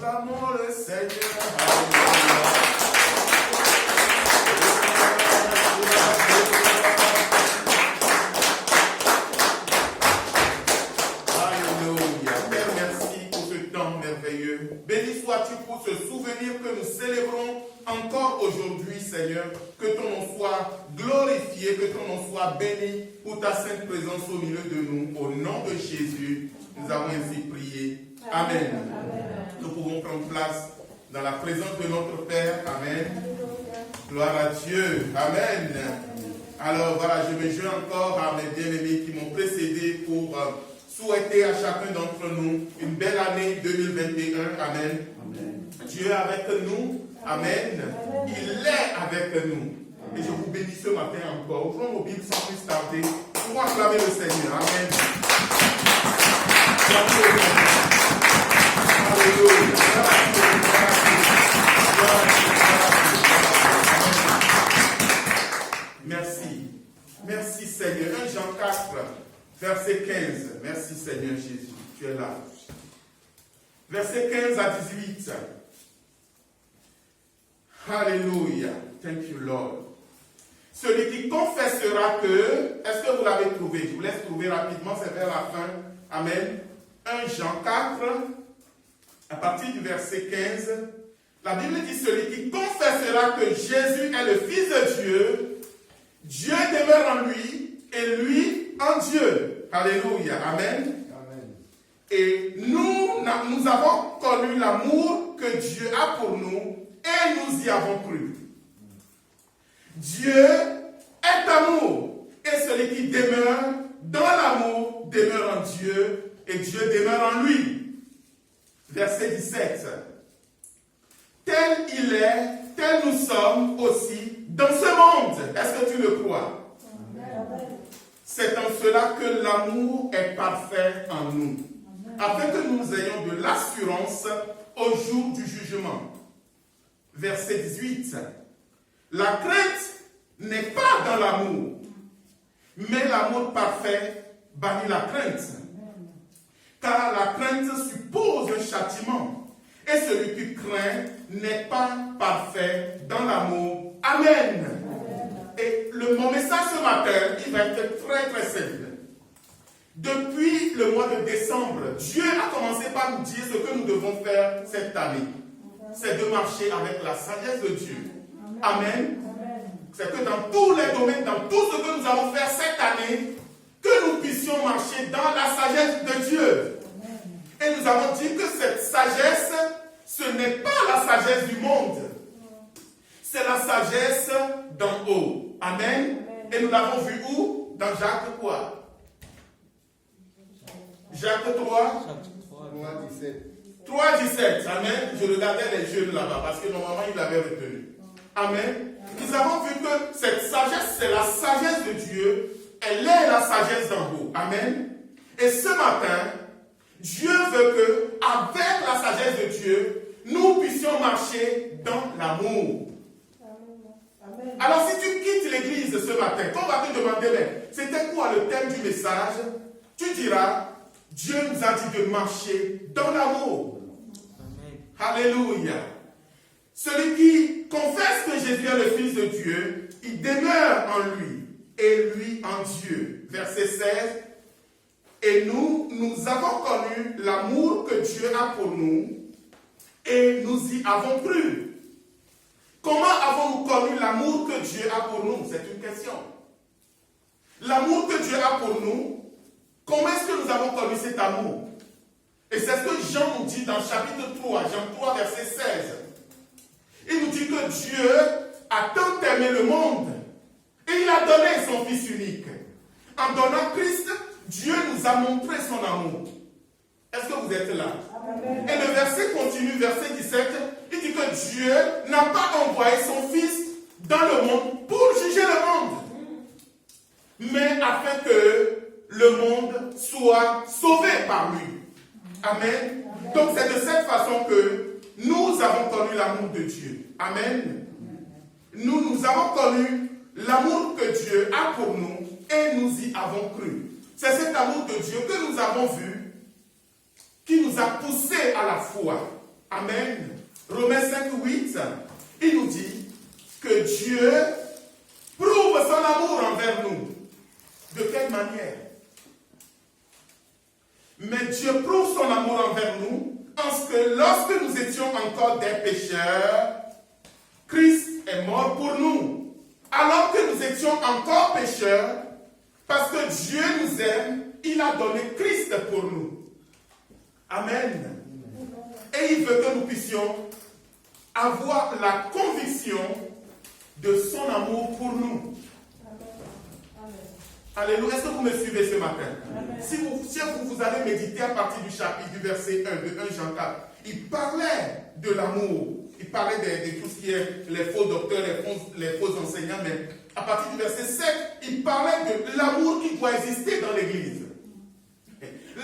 acclamons le Seigneur. Alléluia. Père, merci pour ce temps merveilleux. Béni sois-tu pour ce souvenir que nous célébrons encore aujourd'hui, Seigneur. Que ton nom soit glorifié, que ton nom soit béni pour ta sainte présence au milieu de nous. Au nom de Jésus, nous avons ainsi prié. Amen. Amen. Nous pouvons prendre place dans la présence de notre Père. Amen. Gloire à Dieu. Amen. Alors voilà, je me joins encore à mes bien-aimés qui m'ont précédé pour souhaiter à chacun d'entre nous une belle année 2021. Amen. Amen. Dieu est avec nous. Amen. Il est avec nous. Et je vous bénis ce matin encore. Ouvrons nos Bibles sans plus tarder pour acclamer le Seigneur. Amen. Alléluia. Merci. Merci Seigneur. 1 Jean 4, verset 15. Merci Seigneur Jésus. Tu es là. Verset 15 à 18. Alléluia. Thank you, Lord. Celui qui confessera que, est-ce que vous l'avez trouvé? Je vous laisse trouver rapidement, c'est vers la fin. Amen. 1 Jean 4, à partir du verset 15, la Bible dit, celui qui confessera que Jésus est le Fils de Dieu, Dieu demeure en lui et lui en Dieu. Alléluia. Amen. Amen. Et nous avons connu l'amour que Dieu a pour nous et nous y avons cru. Dieu est amour et celui qui demeure dans l'amour demeure en Dieu et Dieu demeure en lui. Verset 17. Tel il est, tel nous sommes aussi dans ce monde. Est-ce que tu le crois? C'est en cela que l'amour est parfait en nous, afin que nous ayons de l'assurance au jour du jugement. Verset 18. La crainte n'est pas dans l'amour, mais l'amour parfait bannit la crainte. Car la crainte suppose un châtiment, et celui qui craint n'est pas parfait dans l'amour. Amen. Et mon message ce matin, il va être très très simple. Depuis le mois de décembre, Dieu a commencé par nous dire ce que nous devons faire cette année. C'est de marcher avec la sagesse de Dieu. Amen. C'est que dans tous les domaines, dans tout ce que nous allons faire cette année, que nous puissions marcher dans la sagesse de Dieu. Et nous avons dit que cette sagesse, ce n'est pas la sagesse du monde. C'est la sagesse d'en haut. Amen. Et nous l'avons vu où? Dans Jacques quoi? Jacques 3. 3,17. Amen. Je regardais les jeunes là-bas parce que normalement il l'avait retenu. Amen. Nous avons vu que cette sagesse, c'est la sagesse de Dieu. Elle est la sagesse d'en haut. Amen. Et ce matin, Dieu veut que, avec la sagesse de Dieu, nous puissions marcher dans l'amour. Alors si tu quittes l'église ce matin, quand on va te demander, mais c'était quoi le thème du message? Tu diras, Dieu nous a dit de marcher dans l'amour. Alléluia. Celui qui confesse que Jésus est le Fils de Dieu, il demeure en lui et lui en Dieu. Verset 16. Et nous avons connu l'amour que Dieu a pour nous et nous y avons cru. Comment avons-nous connu l'amour que Dieu a pour nous? C'est une question. L'amour que Dieu a pour nous, comment est-ce que nous avons connu cet amour? Et c'est ce que Jean nous dit dans chapitre 3, Jean 3, verset 16. Il nous dit que Dieu a tant aimé le monde et il a donné son Fils unique. En donnant Christ, Dieu nous a montré son amour. Est-ce que vous êtes là? Amen. Et le verset continue, verset 17, il dit que Dieu n'a pas envoyé son Fils dans le monde pour juger le monde, mais afin que le monde soit sauvé par lui. Amen. Donc c'est de cette façon que nous avons connu l'amour de Dieu. Amen. Nous avons connu l'amour que Dieu a pour nous et nous y avons cru. C'est cet amour de Dieu que nous avons vu qui nous a poussés à la foi. Amen. Romains 5, 8, il nous dit que Dieu prouve son amour envers nous. De quelle manière? Mais Dieu prouve son amour envers nous en ce que lorsque nous étions encore des pécheurs, Christ est mort pour nous. Alors que nous étions encore pécheurs, parce que Dieu nous aime, il a donné Christ pour nous. Amen. Et il veut que nous puissions avoir la conviction de son amour pour nous. Alléluia. Est-ce que vous me suivez ce matin? Si vous allez méditer à partir du chapitre, du verset 1 de 1 Jean 4, il parlait de l'amour. Il parlait de tout ce qui est les faux docteurs, les faux enseignants, mais à partir du verset 7, il parlait de l'amour qui doit exister dans l'Église.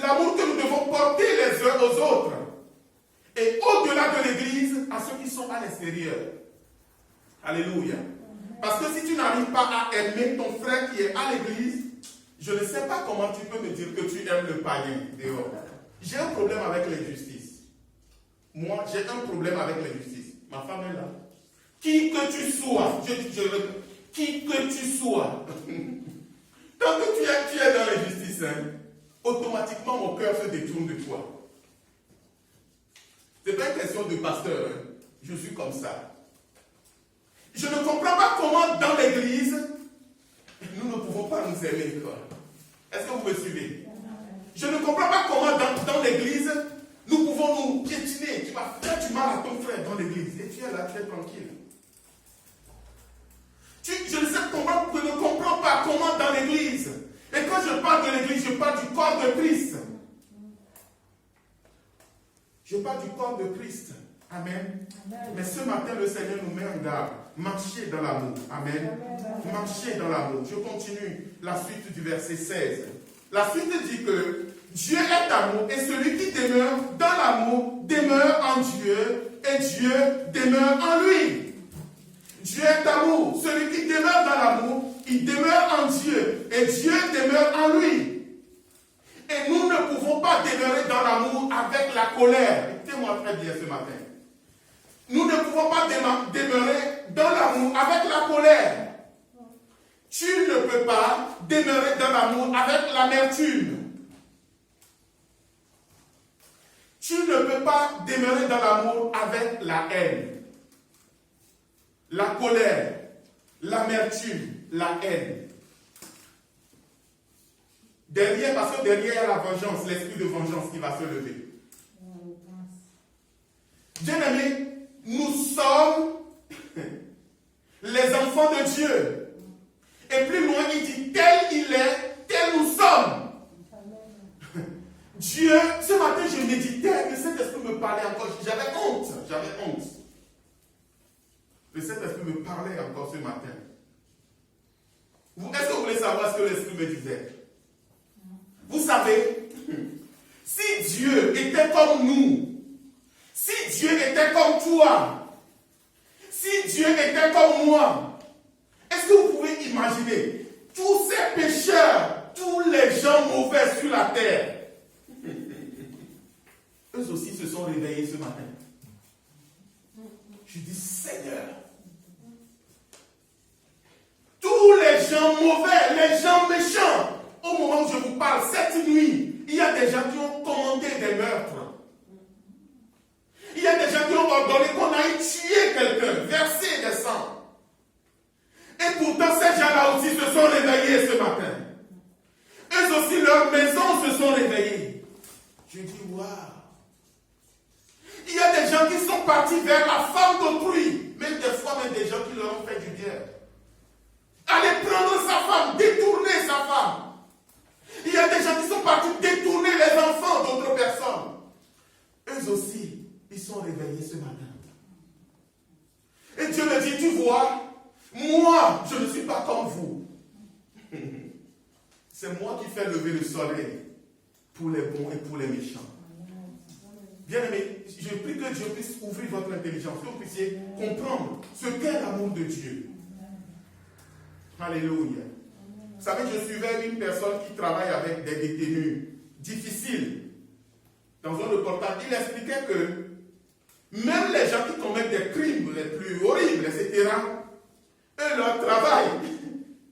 L'amour que nous devons porter les uns aux autres. Et au-delà de l'Église, à ceux qui sont à l'extérieur. Alléluia. Parce que si tu n'arrives pas à aimer ton frère qui est à l'Église, je ne sais pas comment tu peux me dire que tu aimes le païen dehors. J'ai un problème avec l'injustice. Moi, j'ai un problème avec l'injustice. Ma femme est là. Qui que tu sois, qui que tu sois, tant que tu es dans l'injustice, automatiquement mon cœur se détourne de toi. Ce n'est pas une question de pasteur. Je suis comme ça. Je ne comprends pas comment dans l'église, nous ne pouvons pas nous aimer. Est-ce que vous me suivez? Je ne comprends pas comment dans l'église, nous pouvons nous piétiner. Tu vas faire du mal à ton frère dans l'église. Et tu es là, tu es tranquille. Je ne comprends pas comment dans l'église. Et quand je parle de l'église, je parle du corps de Christ. Je parle du corps de Christ. Amen. Amen. Mais ce matin, le Seigneur nous met en garde. Marchez dans l'amour. Amen. Amen. Marchez dans l'amour. Je continue la suite du verset 16. La suite dit que Dieu est amour et celui qui demeure dans l'amour demeure en Dieu et Dieu demeure en lui. Dieu est amour. Celui qui demeure dans l'amour, il demeure en Dieu et Dieu demeure en lui. Et nous ne pouvons pas demeurer dans l'amour avec la colère. Écoutez-moi très bien ce matin. Nous ne pouvons pas demeurer dans l'amour avec la colère. Tu ne peux pas demeurer dans l'amour avec l'amertume. Tu ne peux pas demeurer dans l'amour avec la haine, la colère, l'amertume, la haine. Parce que derrière il y a la vengeance, l'esprit de vengeance qui va se lever. Bien-aimés, nous sommes les enfants de Dieu. Et plus loin, il dit, tel il est, tel nous sommes. Dieu, ce matin, je méditais, le Saint-Esprit me parlait encore. J'avais honte. Le Saint-Esprit me parlait encore ce matin. Est-ce que vous voulez savoir ce que l'Esprit me disait? Vous savez, si Dieu était comme nous, si Dieu était comme toi, si Dieu était comme moi, est-ce que vous pouvez imaginer tous ces pécheurs, tous les gens mauvais sur la terre, eux aussi se sont réveillés ce matin. Je dis, Seigneur, tous les gens mauvais, les gens méchants, au moment où je vous parle, cette nuit, il y a des gens qui ont commandé des meurtres. Il y a des gens qui ont ordonné qu'on aille tuer quelqu'un, verser des sangs. Et pourtant, ces gens-là aussi se sont réveillés ce matin. Eux aussi, leurs maisons se sont réveillées. Je dis, waouh. Il y a des gens qui sont partis vers la femme d'autrui, même des fois, même des gens qui leur ont fait du bien. Aller prendre sa femme, détourner sa femme. Il y a des gens qui sont partis détourner les enfants d'autres personnes. Eux aussi, ils sont réveillés ce matin. Et Dieu me dit, tu vois, moi, je ne suis pas comme vous. C'est moi qui fais lever le soleil pour les bons et pour les méchants. Bien aimé, je prie que Dieu puisse ouvrir votre intelligence, que vous puissiez comprendre ce qu'est l'amour de Dieu. Alléluia. Vous savez, je suivais une personne qui travaille avec des détenus difficiles. Dans un reportage, il expliquait que Même les gens qui commettent des crimes les plus horribles, etc., eux, leur travail,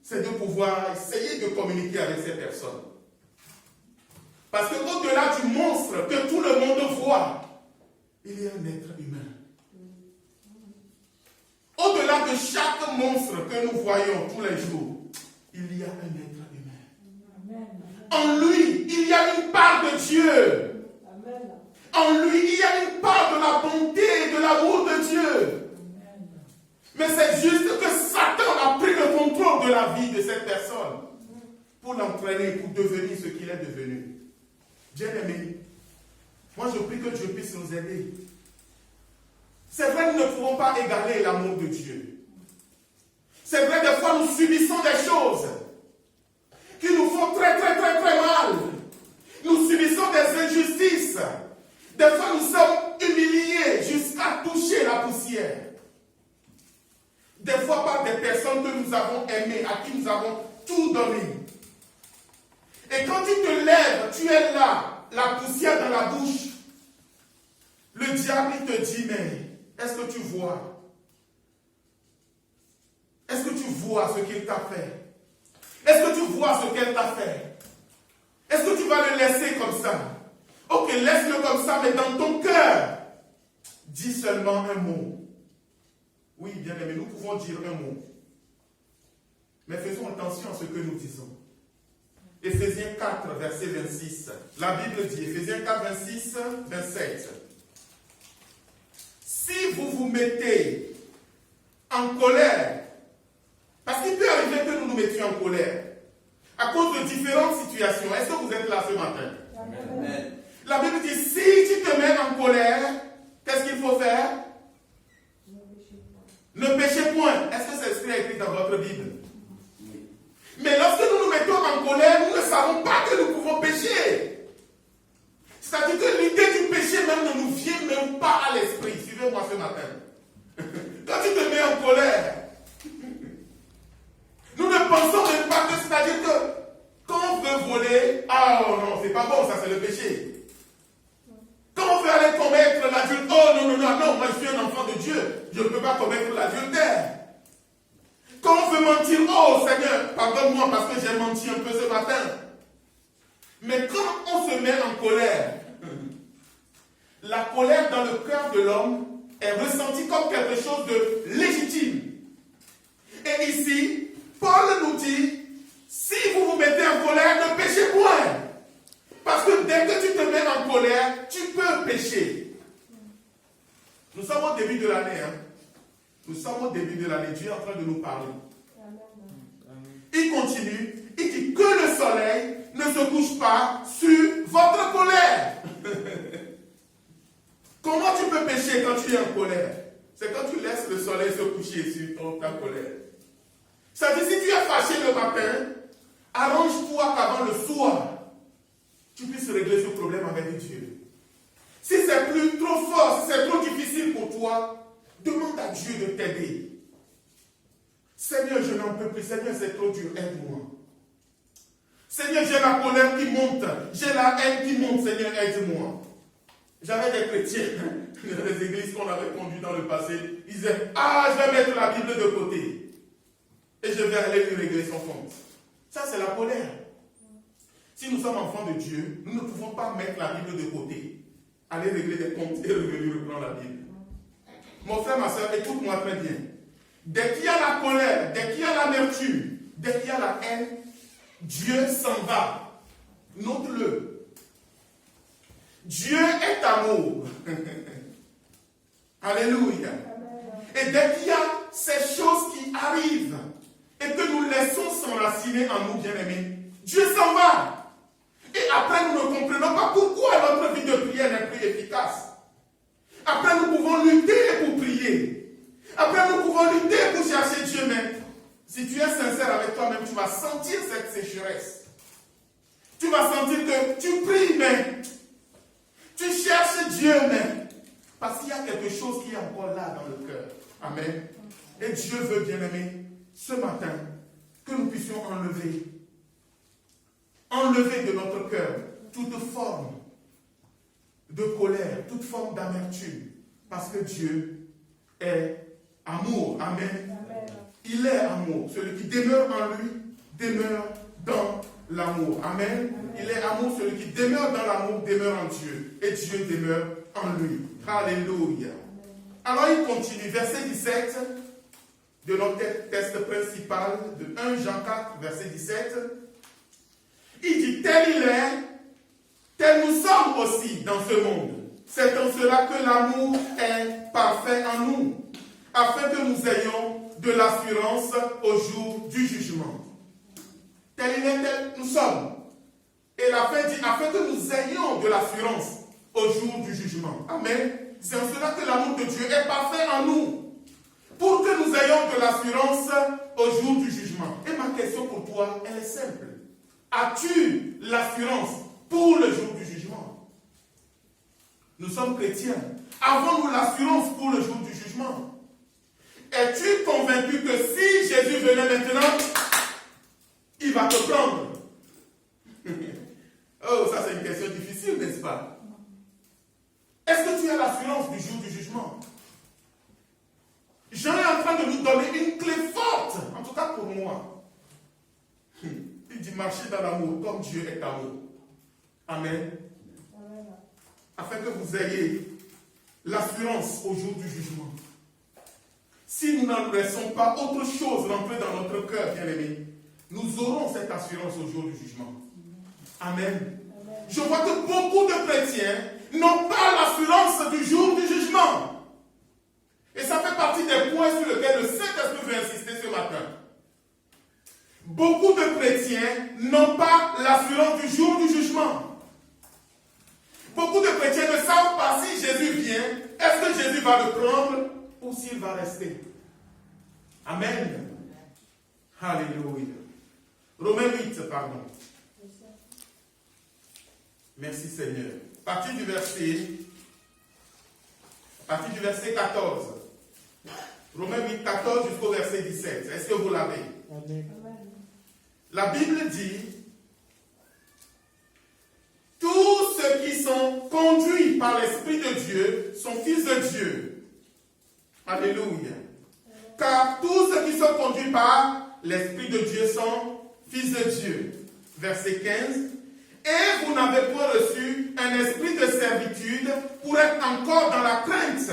c'est de pouvoir essayer de communiquer avec ces personnes. Parce qu'au-delà du monstre que tout le monde voit, il y a un être humain. Au-delà de chaque monstre que nous voyons tous les jours, il y a un être humain. En lui, il y a une part de Dieu. En lui, il y a une part de la bonté et de l'amour de Dieu. Mais c'est juste que Satan a pris le contrôle de la vie de cette personne pour l'entraîner, pour devenir ce qu'il est devenu. Bien-aimé, moi je prie que Dieu puisse nous aider. C'est vrai, nous ne pouvons pas égaler l'amour de Dieu. C'est vrai, des fois nous subissons des choses qui nous font très mal. Nous subissons des injustices. Des fois nous sommes humiliés jusqu'à toucher la poussière. Des fois par des personnes que nous avons aimées, à qui nous avons tout donné. Et quand tu te lèves, tu es là, la poussière dans la bouche. Le diable, il te dit, mais est-ce que tu vois? Est-ce que tu vois ce qu'il t'a fait? Est-ce que tu vois ce qu'elle t'a fait? Est-ce que tu vas le laisser comme ça? Ok, laisse-le comme ça, mais dans ton cœur, dis seulement un mot. Oui, bien aimé, nous pouvons dire un mot. Mais faisons attention à ce que nous disons. Éphésiens 4, verset 26. La Bible dit, Éphésiens 4, 26, 27. Si vous vous mettez en colère, parce qu'il peut arriver que nous nous mettions en colère, à cause de différentes situations. Est-ce que vous êtes là ce matin? Amen. La Bible dit, si tu te mets en colère, qu'est-ce qu'il faut faire? Ne péchez point. Est-ce que c'est écrit dans votre Bible? Mais lorsque nous nous mettons en colère, nous ne savons pas que nous pouvons pécher. C'est-à-dire que l'idée du péché même ne nous vient même pas à l'esprit. Suivez-moi ce matin. Quand tu te mets en colère, nous ne pensons même pas que, c'est-à-dire que quand on veut voler, ah oh non, c'est pas bon, ça c'est le péché. Quand on veut aller commettre l'adultère, oh non, moi je suis un enfant de Dieu, je ne peux pas commettre l'adultère. Quand on veut mentir, oh Seigneur, pardonne-moi parce que j'ai menti un peu ce matin. Mais quand on se met en colère, la colère dans le cœur de l'homme est ressentie comme quelque chose de légitime. Et ici, Paul nous dit, si vous vous mettez en colère, ne péchez point. Parce que dès que tu te mets en colère, tu peux pécher. Nous sommes au début de l'année. Nous sommes au début de l'année. Dieu est en train de nous parler. Il continue. Il dit que le soleil ne se couche pas sur votre colère. Comment tu peux pécher quand tu es en colère? C'est quand tu laisses le soleil se coucher sur ta colère. Ça dit, si tu es fâché le matin, arrange-toi qu'avant le soir, tu puisses régler ce problème avec Dieu. Si c'est plus trop fort, si c'est trop difficile pour toi, demande à Dieu de t'aider. Seigneur, je n'en peux plus. Seigneur, c'est trop dur. Aide-moi. Seigneur, j'ai la colère qui monte. J'ai la haine qui monte. Seigneur, aide-moi. J'avais des chrétiens, des églises qu'on avait conduites dans le passé. Ils disaient, ah, je vais mettre la Bible de côté. Et je vais aller lui régler son compte. Ça, c'est la colère. Si nous sommes enfants de Dieu, nous ne pouvons pas mettre la Bible de côté, aller régler des comptes et revenir reprendre la Bible. Mon frère, ma soeur, écoute-moi très bien. Dès qu'il y a la colère, dès qu'il y a l'amertume, dès qu'il y a la haine, Dieu s'en va. Note-le. Dieu est amour. Alléluia. Et dès qu'il y a ces choses qui arrivent et que nous laissons s'enraciner en nous, bien-aimés, Dieu s'en va. Et après, nous ne comprenons pas pourquoi notre vie de prière n'est plus efficace. Après, nous pouvons lutter pour prier. Après, nous pouvons lutter pour chercher Dieu. Mais si tu es sincère avec toi-même, tu vas sentir cette sécheresse. Tu vas sentir que tu pries, mais tu cherches Dieu, mais parce qu'il y a quelque chose qui est encore là dans le cœur. Amen. Et Dieu veut, bien-aimé, ce matin, que nous puissions enlever de notre cœur toute forme de colère, toute forme d'amertume, Parce que Dieu est amour. Amen. Il est amour. Celui qui demeure en lui demeure dans l'amour. Amen. Il est amour. Celui qui demeure dans l'amour demeure en Dieu. Et Dieu demeure en lui. Alléluia. Alors il continue. Verset 17 de notre texte principal de 1 Jean 4, verset 17. Il dit, tel il est, tel nous sommes aussi dans ce monde. C'est en cela que l'amour est parfait en nous, afin que nous ayons de l'assurance au jour du jugement. Tel il est, tel nous sommes. Et la fin dit, afin que nous ayons de l'assurance au jour du jugement. Amen. C'est en cela que l'amour de Dieu est parfait en nous, pour que nous ayons de l'assurance au jour du jugement. Et ma question pour toi, elle est simple. As-tu l'assurance pour le jour du jugement? Nous sommes chrétiens. Avons-nous l'assurance pour le jour du jugement? Es-tu convaincu que si Jésus venait maintenant, il va te prendre? Oh, ça c'est une question difficile, n'est-ce pas? Est-ce que tu as l'assurance du jour du jugement? Jean est en train de nous donner une clé forte, en tout cas pour moi. Il dit marcher dans l'amour comme Dieu est amour. Amen. Afin que vous ayez l'assurance au jour du jugement. Si nous n'en laissons pas autre chose rentrer dans notre cœur, bien-aimés, nous aurons cette assurance au jour du jugement. Amen. Je vois que beaucoup de chrétiens n'ont pas l'assurance du jour du jugement. Et ça fait partie des points sur lesquels le Saint-Esprit veut insister ce matin. Beaucoup de chrétiens n'ont pas l'assurance du jour du jugement. Beaucoup de chrétiens ne savent pas si Jésus vient, est-ce que Jésus va le prendre ou s'il va rester. Amen. Alléluia. Romains 8, pardon. Merci Seigneur. À partir du verset 14. Romains 8, 14 jusqu'au verset 17. Est-ce que vous l'avez? Amen. La Bible dit, tous ceux qui sont conduits par l'Esprit de Dieu sont fils de Dieu. Alléluia. Car tous ceux qui sont conduits par l'Esprit de Dieu sont fils de Dieu. Verset 15. Et vous n'avez pas reçu un esprit de servitude pour être encore dans la crainte.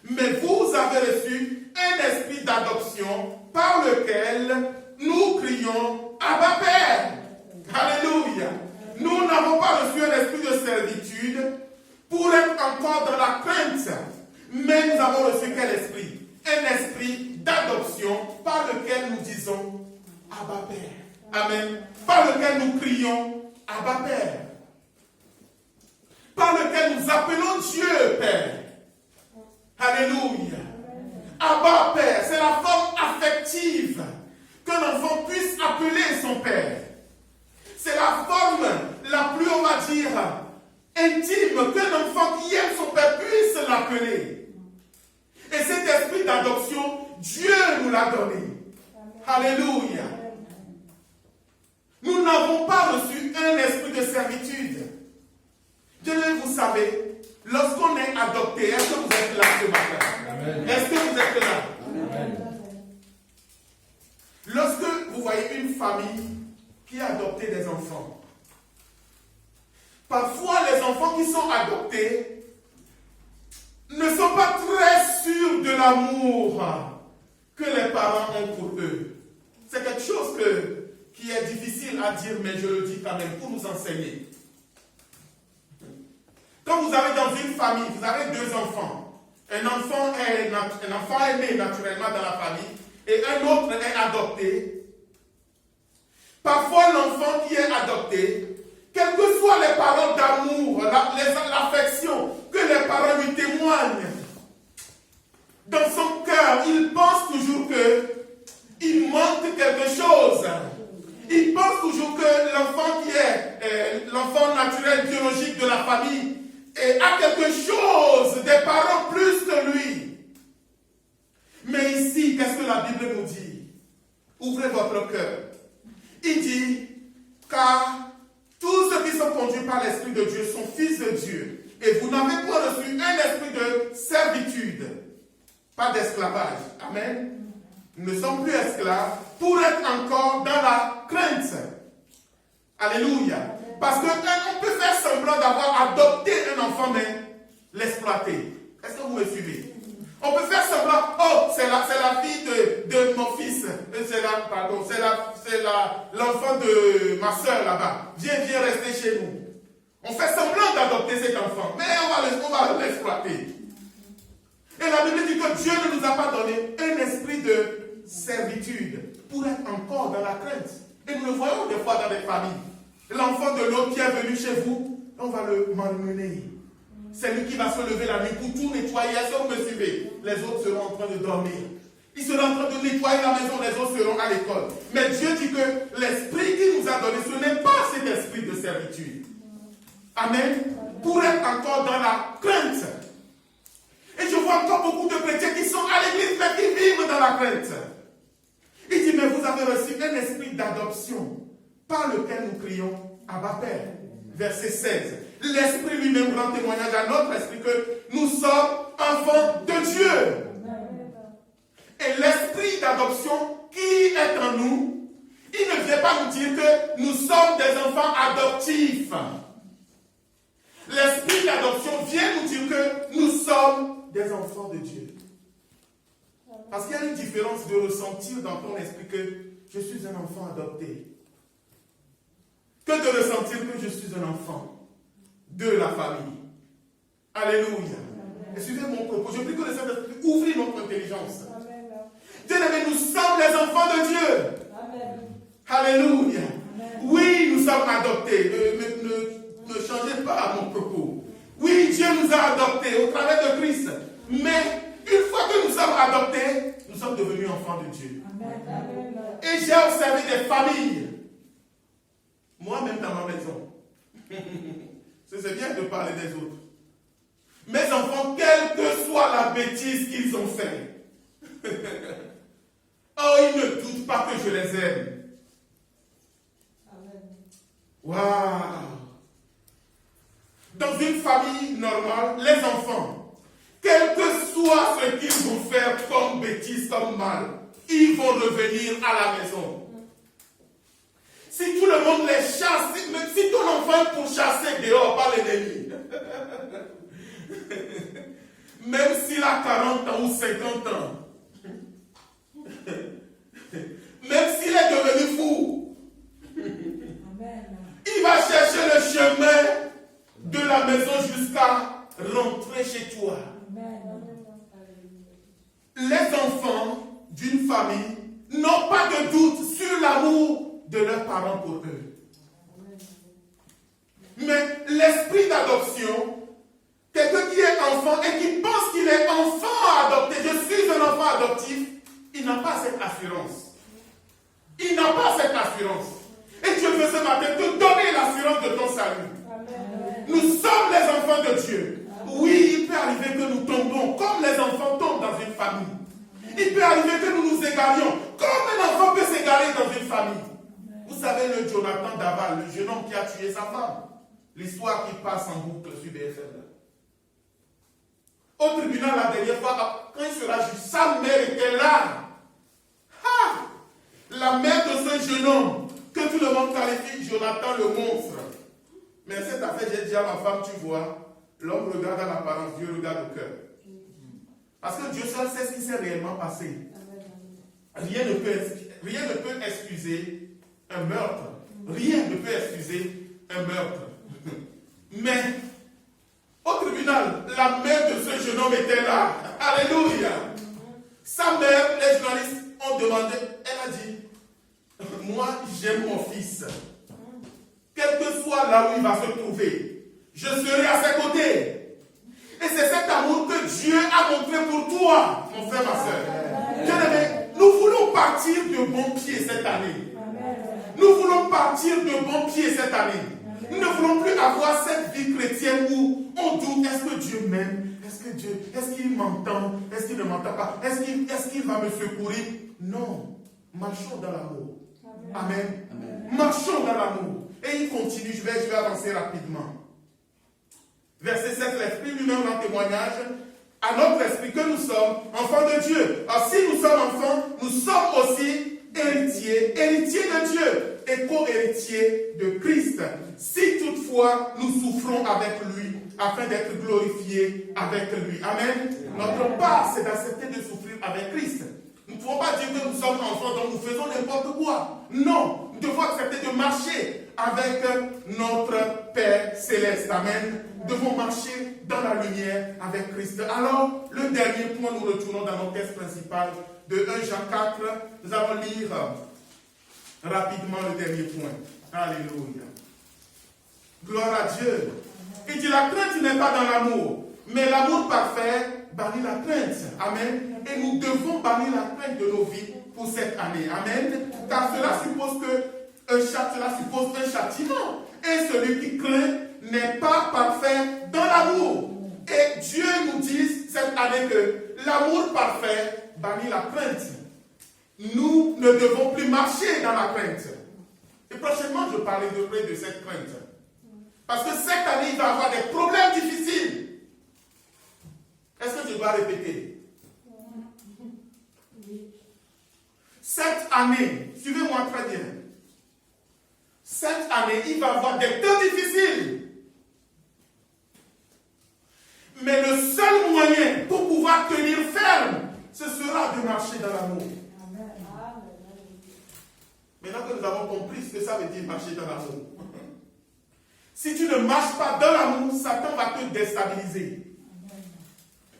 Mais vous avez reçu un esprit d'adoption par lequel nous crions Abba Père. Alléluia. Nous n'avons pas reçu un esprit de servitude pour être encore dans la crainte. Mais nous avons reçu quel esprit? Un esprit d'adoption par lequel nous disons Abba Père. Amen. Par lequel nous crions Abba Père. Par lequel nous appelons Dieu Père. Alléluia. Abba Père, c'est la forme affective qu'un enfant puisse appeler son Père. C'est la forme la plus, on va dire, intime qu'un enfant qui aime son Père puisse l'appeler. Et cet esprit d'adoption, Dieu nous l'a donné. Alléluia. Nous n'avons pas reçu un esprit de servitude. Vous savez, lorsqu'on est adopté, est-ce que vous êtes là ce matin? Amen. Est-ce que vous êtes là? Amen. Lorsque vous voyez une famille qui a adopté des enfants, parfois les enfants qui sont adoptés ne sont pas très sûrs de l'amour que les parents ont pour eux. C'est quelque chose qui est difficile à dire, mais je le dis quand même pour nous enseigner. Quand vous avez dans une famille, vous avez deux enfants. Un enfant est né naturellement dans la famille et un autre est adopté. Parfois, l'enfant qui est adopté, quelles que soient les paroles d'amour, l'affection que les parents lui témoignent, dans son cœur, il pense toujours qu'il manque quelque chose. Il pense toujours que l'enfant qui est l'enfant naturel, biologique de la famille, a quelque chose des parents plus que lui. Mais ici, qu'est-ce que la Bible nous dit? Ouvrez votre cœur. Il dit, car tous ceux qui sont conduits par l'Esprit de Dieu sont fils de Dieu. Et vous n'avez pas reçu un esprit de servitude servitude, pas d'esclavage. Amen. Nous ne sommes plus esclaves pour être encore dans la crainte. Alléluia. Parce qu'on peut faire semblant d'avoir adopté un enfant, mais l'exploiter. Est-ce que vous me suivez? On peut faire semblant, oh, c'est la fille de mon fils. C'est l'enfant de ma soeur là-bas. Viens rester chez nous. On fait semblant d'adopter cet enfant, mais on va l'exploiter. Et la Bible dit que Dieu ne nous a pas donné un esprit de servitude pour être encore dans la crainte. Et nous le voyons des fois dans des familles. L'enfant de l'autre qui est venu chez vous, on va le malmener. C'est lui qui va se lever la nuit pour tout nettoyer. Est-ce que vous me suivez? Les autres seront en train de dormir. Ils seront en train de nettoyer la maison, les autres seront à l'école. Mais Dieu dit que l'esprit qu'il nous a donné, ce n'est pas cet esprit de servitude. Amen. Pour être encore dans la crainte. Et je vois encore beaucoup de chrétiens qui sont à l'église, mais qui vivent dans la crainte. Il dit, mais vous avez reçu un esprit d'adoption, par lequel nous crions Abba Père. Verset 16. L'esprit lui-même rend témoignage à notre esprit que nous sommes enfants de Dieu. Et l'esprit d'adoption qui est en nous, il ne vient pas nous dire que nous sommes des enfants adoptifs. L'esprit d'adoption vient nous dire que nous sommes des enfants de Dieu. Parce qu'il y a une différence de ressentir dans ton esprit que je suis un enfant adopté, que de ressentir que je suis un enfant de la famille. Alléluia. Et suivez mon propos. Je prie que le Saint-Esprit ouvre notre intelligence. Bien-aimés, nous sommes les enfants de Dieu. Amen. Alléluia. Amen. Oui, nous sommes adoptés. Ne changez pas mon propos. Oui, Dieu nous a adoptés au travers de Christ. Mais une fois que nous sommes adoptés, nous sommes devenus enfants de Dieu. Amen. Et j'ai observé des familles. Moi-même dans ma maison. C'est bien de parler des autres. Mes enfants, quelle que soit la bêtise qu'ils ont fait, oh, ils ne doutent pas que je les aime. Waouh! Dans une famille normale, les enfants, quel que soit ce qu'ils vont faire comme bêtise, comme mal, ils vont revenir à la maison. Si tout le monde les chasse, si ton enfant est pour chasser dehors par l'ennemi, même s'il a 40 ans ou 50 ans, même s'il est devenu fou, il va chercher le chemin de la maison jusqu'à rentrer chez toi. Les enfants d'une famille n'ont pas de doute sur l'amour de leurs parents pour eux. Mais l'esprit d'adoption, quelqu'un qui est enfant et qui pense qu'il est enfant adopté, je suis un enfant adoptif, il n'a pas cette assurance. Il n'a pas cette assurance. Et Dieu veut ce matin te donner l'assurance de ton salut. Amen. Nous sommes les enfants de Dieu. Oui, il peut arriver que nous tombons comme les enfants tombent dans une famille. Il peut arriver que nous nous égarions comme un enfant peut s'égarer dans une famille. Vous savez le Jonathan Daval, le jeune homme qui a tué sa femme. L'histoire qui passe en boucle sur BFM. Au tribunal la dernière fois, quand il sera jugé, sa mère était là. Ah! La mère de ce jeune homme, que tout le monde qualifie Jonathan le monstre. Mais cette affaire, j'ai dit à ma femme, tu vois, l'homme regarde à l'apparence, Dieu regarde au cœur. Parce que Dieu seul sait ce qui s'est réellement passé. Rien ne peut excuser un meurtre. Rien ne peut excuser un meurtre. Mais, au tribunal, la mère de ce jeune homme était là. Alléluia. Sa mère, les journalistes ont demandé, elle a dit, moi j'aime mon fils. Quel que soit là où il va se trouver, je serai à ses côtés. Et c'est cet amour que Dieu a montré pour toi, mon frère, ma soeur. Bien-aimé, nous voulons partir de bon pied cette année. Nous voulons partir de bon pied cette année. Nous ne voulons plus avoir cette vie chrétienne où on doute, est-ce que Dieu m'aime? Est-ce qu'il m'entend? Est-ce qu'il ne m'entend pas? Est-ce qu'il va me secourir? Non. Marchons dans l'amour. Amen. Amen. Marchons dans l'amour. Et il continue, je vais avancer rapidement. Verset 7, l'Esprit lui-même rend témoignage à notre esprit que nous sommes enfants de Dieu. Alors si nous sommes enfants, nous sommes aussi héritiers de Dieu et co-héritiers de Christ. Si toutefois nous souffrons avec lui, afin d'être glorifiés avec lui. Amen. Notre part, c'est d'accepter de souffrir avec Christ. Nous ne pouvons pas dire que nous sommes enfants, donc nous faisons n'importe quoi. Non, nous devons accepter de marcher avec notre Père Céleste. Amen. Nous devons marcher dans la lumière avec Christ. Alors, le dernier point, nous retournons dans notre texte principal de 1 Jean 4. Nous allons lire rapidement le dernier point. Alléluia. Gloire à Dieu. Il dit, la crainte n'est pas dans l'amour, mais l'amour parfait bannit la crainte. Amen. Et nous devons bannir la crainte de nos vies pour cette année. Amen. Car cela suppose un châtiment. Et celui qui craint n'est pas parfait dans l'amour. Et Dieu nous dit cette année que l'amour parfait bannit la crainte. Nous ne devons plus marcher dans la crainte. Et prochainement, je parlerai de cette crainte. Parce que cette année, il va y avoir des problèmes difficiles. Est-ce que je dois répéter? Cette année, suivez-moi très bien. Cette année, il va y avoir des temps difficiles. Mais le seul moyen pour pouvoir tenir ferme, ce sera de marcher dans l'amour. Maintenant que nous avons compris ce que ça veut dire marcher dans l'amour. Si tu ne marches pas dans l'amour, Satan va te déstabiliser.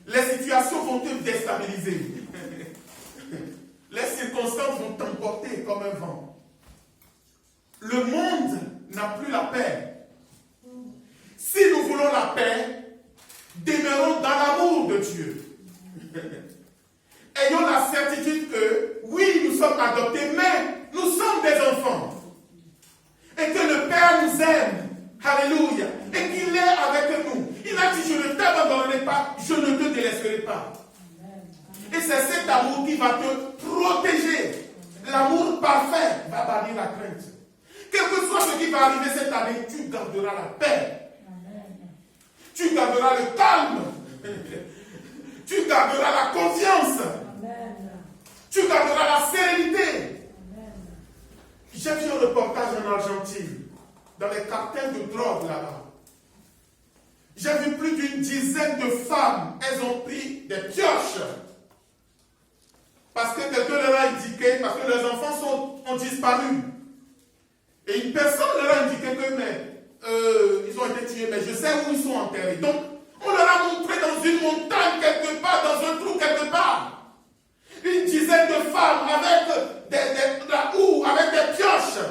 Les situations vont te déstabiliser. Les circonstances vont t'emporter comme un vent. Le monde n'a plus la paix. Si nous voulons la paix, demeurons dans l'amour de Dieu. Ayons la certitude que, oui, nous sommes adoptés, mais nous sommes des enfants. Et que le Père nous aime. Alléluia. Et qu'il est avec nous. Il a dit, je ne t'abandonnerai pas, je ne te délaisserai pas. Et c'est cet amour qui va te protéger. L'amour parfait va bannir la crainte. Quel que soit ce qui va arriver cette année, tu garderas la paix. Tu garderas le calme. Tu garderas la confiance. Tu garderas la sérénité. J'ai vu un reportage en Argentine, dans les cartels de drogue là-bas. J'ai vu plus d'une dizaine de femmes, elles ont pris des pioches. Parce que quelqu'un leur a indiqué, parce que leurs enfants ont disparu. Et une personne leur a indiqué que ils ont été tués, mais je sais où ils sont enterrés. Donc, on leur a montré dans une montagne quelque part, dans un trou quelque part. Une dizaine de femmes avec la houe, avec des pioches.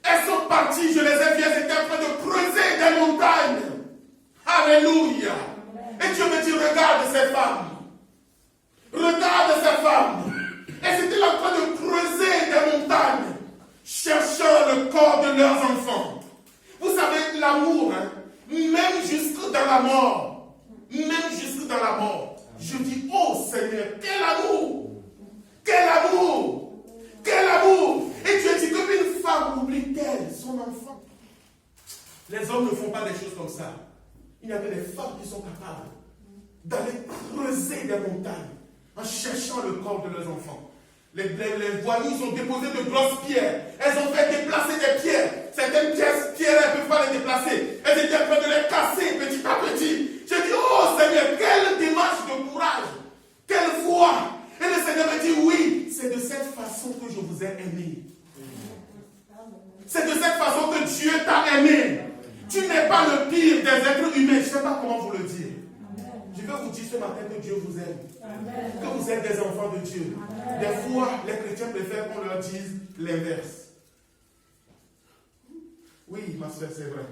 Elles sont parties, je les ai vues, elles étaient en train de creuser des montagnes. Alléluia. Et Dieu me dit, regarde ces femmes. Regarde ces femmes. Elles étaient en train de creuser des montagnes, cherchant le corps de leurs enfants. Vous savez, l'amour, hein, même jusque dans la mort, même jusque dans la mort, je dis, oh Seigneur, quel amour! Quel amour! Quel amour! Et Dieu dit que une femme oublie-t-elle son enfant? Les hommes ne font pas des choses comme ça. Il y a des femmes qui sont capables d'aller creuser des montagnes en cherchant le corps de leurs enfants. Les voyous, ils ont déposé de grosses pierres. Elles ont fait déplacer des pierres. Certaines pierres, elles ne peuvent pas les déplacer. Elles étaient en train de les casser petit à petit. J'ai dit, oh Seigneur, quelle démarche de courage. Quelle foi. Et le Seigneur me dit, oui, c'est de cette façon que je vous ai aimé. C'est de cette façon que Dieu t'a aimé. Tu n'es pas le pire des êtres humains. Je ne sais pas comment vous le dire. Je veux vous dire ce matin que Dieu vous aime. Amen. Que vous êtes des enfants de Dieu. Amen. Des fois, les chrétiens préfèrent qu'on leur dise l'inverse. Oui, ma soeur, c'est vrai.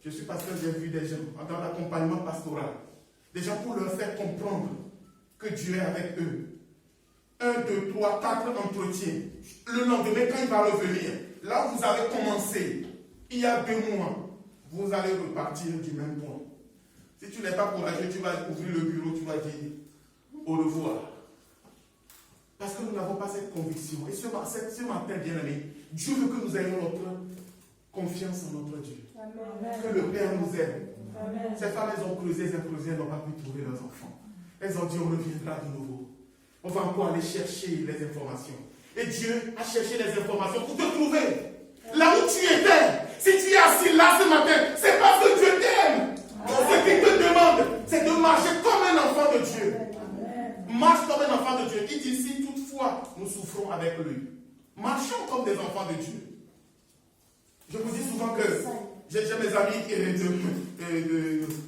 Je suis pasteur, j'ai vu des gens dans l'accompagnement pastoral. Des gens pour leur faire comprendre que Dieu est avec eux. 1, 2, 3, 4 entretiens. Le lendemain, quand il va revenir, là où vous avez commencé, il y a 2 mois, vous allez repartir du même point. Si tu n'es pas courageux, tu vas ouvrir le bureau, tu vas dire au revoir. Parce que nous n'avons pas cette conviction. Et ce matin, bien-aimé, Dieu veut que nous ayons notre confiance en notre Dieu. Amen. Que le Père nous aime. Amen. Ces femmes, elles ont creusé, elles n'ont pas pu trouver leurs enfants. elles ont dit on reviendra de nouveau. On va encore aller chercher les informations. Et Dieu a cherché les informations pour te trouver. Là où tu étais, si tu es assis là ce matin, c'est parce que Dieu t'aime. Tout ce qu'il te demande, c'est de marcher comme un enfant de Dieu. Marche comme un enfant de Dieu. Il dit si toutefois nous souffrons avec lui, marchons comme des enfants de Dieu. Je vous dis souvent que j'ai mes amis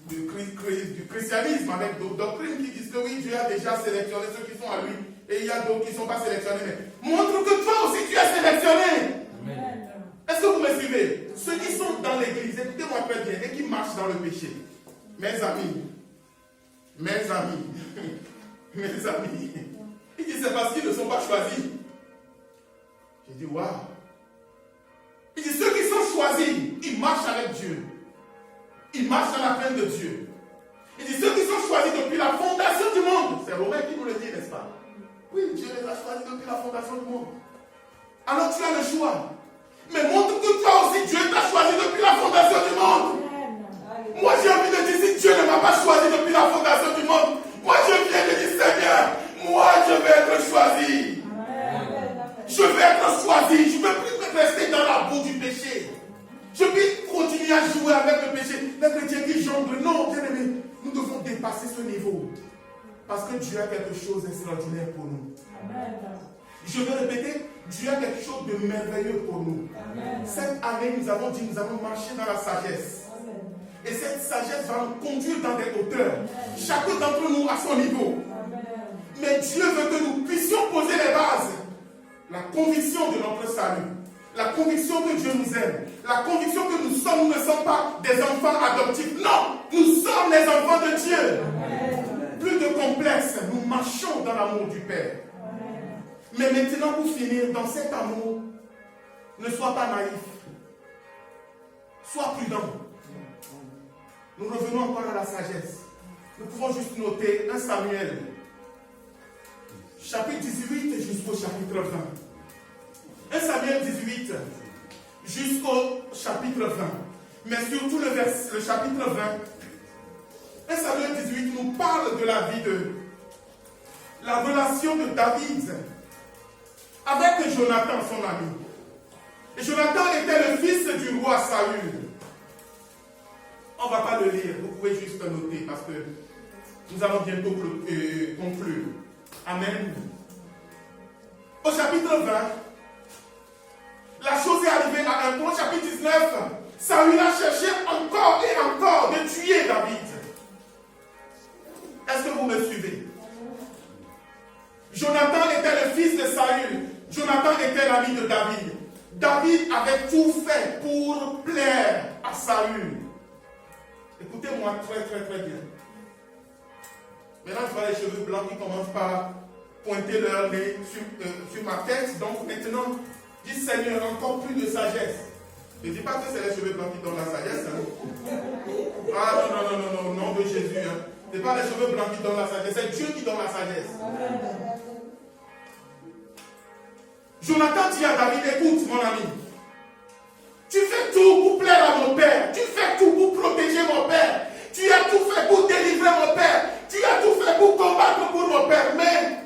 du christianisme avec d'autres doctrines qui disent que oui, Dieu a déjà sélectionné ceux qui sont à lui et il y a d'autres qui ne sont pas sélectionnés. Mais montre que toi aussi tu es sélectionné. Amen. Est-ce que vous me suivez? Ceux qui sont dans l'église, écoutez-moi très bien, et qui marchent dans le péché, mes amis, ils disent c'est parce qu'ils ne sont pas choisis. J'ai dit waouh. Il dit ceux qui sont choisis, ils marchent avec Dieu. Ils marchent dans la crainte de Dieu. Il dit ceux qui sont choisis depuis la fondation du monde. C'est Romain qui nous le dit, n'est-ce pas? Oui, Dieu les a choisis depuis la fondation du monde. Alors tu as le choix. Mais montre que toi aussi, Dieu t'a choisi depuis la fondation du monde. Moi j'ai envie de dire, si Dieu ne m'a pas choisi depuis la fondation du monde, moi je viens de dire, Seigneur, moi je vais être choisi. Je vais être choisi. Je ne veux plus rester dans la boue du péché. Je ne peux continuer à jouer avec le péché. Les chrétiens qui jonglent. Non, bien aimé, nous devons dépasser ce niveau. Parce que Dieu a quelque chose d'extraordinaire pour nous. Amen. Je vais répéter, Dieu a quelque chose de merveilleux pour nous. Amen. Cette année, nous avons dit, nous allons marcher dans la sagesse. Amen. Et cette sagesse va nous conduire dans des hauteurs. Amen. Chacun d'entre nous à son niveau. Amen. Mais Dieu veut que nous puissions poser les bases. La conviction de notre salut. La conviction que Dieu nous aime. La conviction que nous ne sommes pas des enfants adoptifs. Non, nous sommes les enfants de Dieu. Amen. Plus de complexe, nous marchons dans l'amour du Père. Amen. Mais maintenant, pour finir, dans cet amour, ne sois pas naïf. Sois prudent. Nous revenons encore à la sagesse. Nous pouvons juste noter 1 Samuel, chapitre 18 jusqu'au chapitre 20. 1 Samuel 18 jusqu'au chapitre 20. Mais surtout le chapitre 20. 1 Samuel 18 nous parle de la vie la relation de David avec Jonathan, son ami. Et Jonathan était le fils du roi Saül. On ne va pas le lire, vous pouvez juste noter parce que nous allons bientôt conclure. Amen. Au chapitre 20, la chose est arrivée à un point. Chapitre 19, Saül a cherché encore et encore de tuer David. Est-ce que vous me suivez? Jonathan était le fils de Saül. Jonathan était l'ami de David. David avait tout fait pour plaire à Saül. Écoutez-moi très bien. Maintenant, je vois les cheveux blancs qui commencent par pointer leur nez sur ma tête. Donc maintenant, dis Seigneur, encore plus de sagesse. Ne dis pas que c'est les cheveux blancs qui donnent la sagesse. Hein. Ah non, nom de Jésus. Hein. Ce n'est pas les cheveux blancs qui donnent la sagesse, c'est Dieu qui donne la sagesse. Jonathan dit à David, écoute mon ami, tu fais tout pour plaire à mon père, tu fais tout pour protéger mon père, tu as tout fait pour délivrer mon père, tu as tout fait pour combattre pour mon père, mais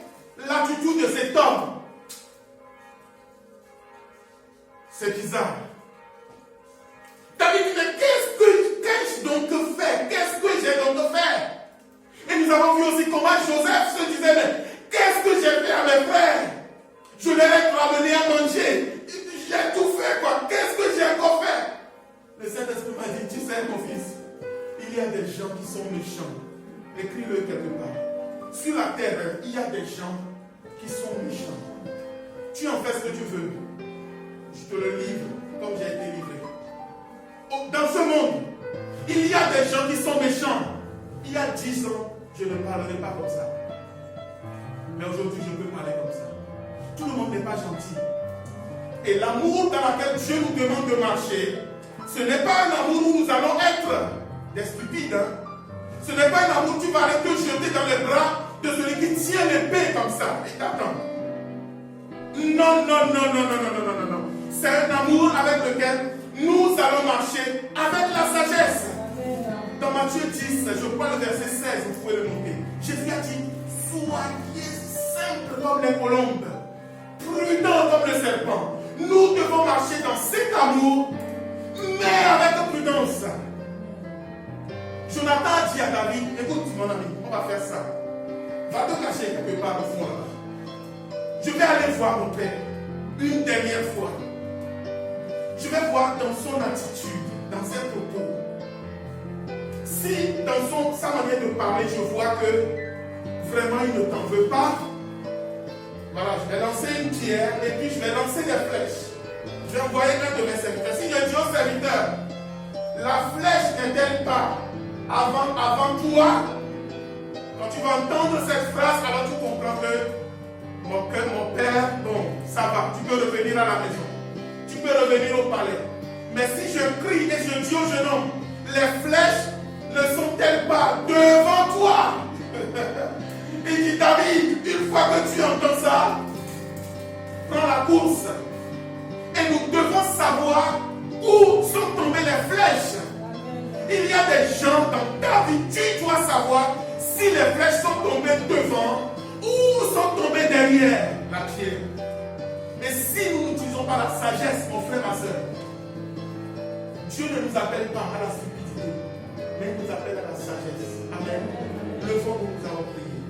l'attitude de cet homme, c'est bizarre. David dit, mais qu'ai-je donc fait? Qu'est-ce que j'ai donc fait? Et nous avons vu aussi comment Joseph se disait, mais qu'est-ce que j'ai fait à mes frères? Je leur ai ramené à manger. J'ai tout fait, quoi. Qu'est-ce que j'ai encore fait? Le Saint-Esprit m'a dit, tu sais, mon fils, il y a des gens qui sont méchants. Écris-le quelque part. Sur la terre, il y a des gens qui sont méchants. Tu en fais ce que tu veux. Je te le livre comme j'ai été livré. Dans ce monde, il y a des gens qui sont méchants. Il y a 10 ans, je ne parlerai pas comme ça. Mais aujourd'hui, je peux parler comme ça. Tout le monde n'est pas gentil. Et l'amour dans lequel Dieu nous demande de marcher, ce n'est pas un amour où nous allons être des stupides. Hein? Ce n'est pas un amour où tu vas aller te jeter dans les bras de celui qui tient l'épée comme ça. Et t'attends. Non. C'est un amour avec lequel nous allons marcher avec la sagesse. Dans Matthieu 10, je prends le verset 16, vous pouvez le monter. Jésus a dit, soyez simples comme les colombes, prudents comme le serpent. Nous devons marcher dans cet amour, mais avec prudence. Jonathan a dit à David, écoute mon ami, on va faire ça. Va te cacher quelque part au fond là. Je vais aller voir mon père une dernière fois. Je vais voir dans son attitude, dans ses propos. Si dans sa manière de parler, je vois que vraiment il ne t'en veut pas, voilà, je vais lancer une pierre et puis je vais lancer des flèches. Je vais envoyer un de mes serviteurs. Si je dis au serviteur, la flèche n'est-elle pas avant toi? Quand tu vas entendre cette phrase, alors tu comprends que mon père, bon, ça va, tu peux revenir à la maison. Tu peux revenir au palais. Mais si je crie et je dis au jeune homme, les flèches ne sont-elles pas devant toi? Il dit, David, une fois que tu entends ça, prends la course. Et nous devons savoir où sont tombées les flèches. Il y a des gens dans ta vie, tu dois savoir si les flèches sont tombées devant ou sont tombées derrière la pierre. Et si nous n'utilisons pas la sagesse, mon frère, ma soeur, Dieu ne nous appelle pas à la stupidité, mais il nous appelle à la sagesse. Amen. Levons-nous, nous allons prier.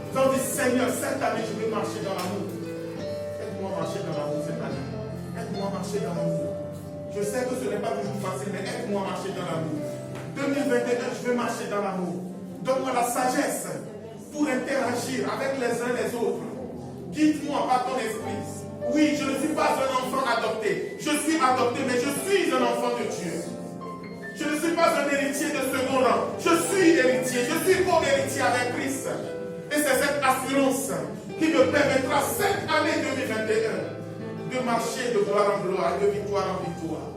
Nous allons dire, Seigneur, cette année, je vais marcher dans l'amour. Aide-moi à marcher dans l'amour cette année. Aide-moi à marcher dans l'amour. Je sais que ce n'est pas toujours facile, mais aide-moi à marcher dans l'amour. 2021, je vais marcher dans l'amour. Donne-moi la sagesse pour interagir avec les uns et les autres. Guide-moi par ton esprit. Oui, je ne suis pas un enfant adopté. Je suis adopté, mais je suis un enfant de Dieu. Je ne suis pas un héritier de second rang. Je suis héritier. Je suis co-héritier avec Christ. Et c'est cette assurance qui me permettra cette année 2021 de marcher de gloire en gloire, de victoire en victoire.